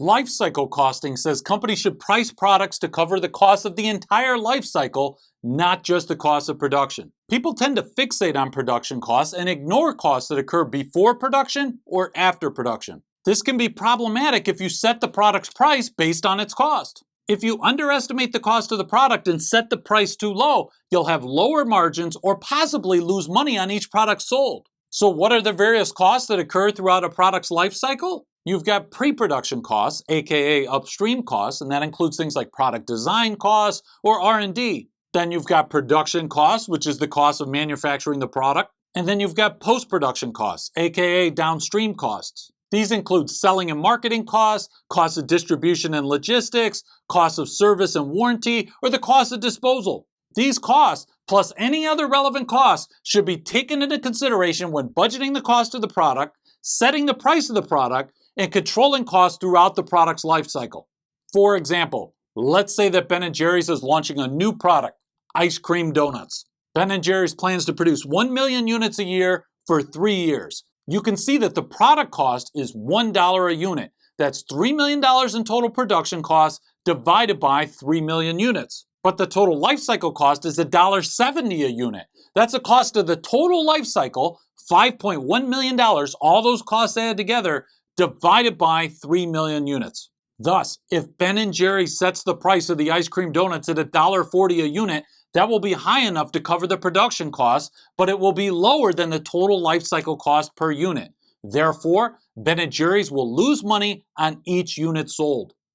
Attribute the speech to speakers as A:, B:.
A: Life cycle costing says companies should price products to cover the cost of the entire life cycle, not just the cost of production. People tend to fixate on production costs and ignore costs that occur before production or after production. This can be problematic if you set the product's price based on its cost. If you underestimate the cost of the product and set the price too low, you'll have lower margins or possibly lose money on each product sold. So what are the various costs that occur throughout a product's life cycle? You've got pre-production costs, aka upstream costs, and that includes things like product design costs or R&D. Then you've got production costs, which is the cost of manufacturing the product. And then you've got post-production costs, aka downstream costs. These include selling and marketing costs, costs of distribution and logistics, costs of service and warranty, or the cost of disposal. These costs, plus any other relevant costs, should be taken into consideration when budgeting the cost of the product, setting the price of the product, and controlling costs throughout the product's life cycle. For example, let's say that Ben & Jerry's is launching a new product, ice cream donuts. Ben & Jerry's plans to produce 1 million units a year for 3 years. You can see that the product cost is $1 a unit. That's $3 million in total production costs divided by 3 million units. But the total life cycle cost is $1.70 a unit. That's the cost of the total life cycle, $5.1 million, all those costs added together, divided by 3 million units. Thus, if Ben & Jerry's sets the price of the ice cream donuts at $1.40 a unit, that will be high enough to cover the production costs, but it will be lower than the total life cycle cost per unit. Therefore, Ben & Jerry's will lose money on each unit sold.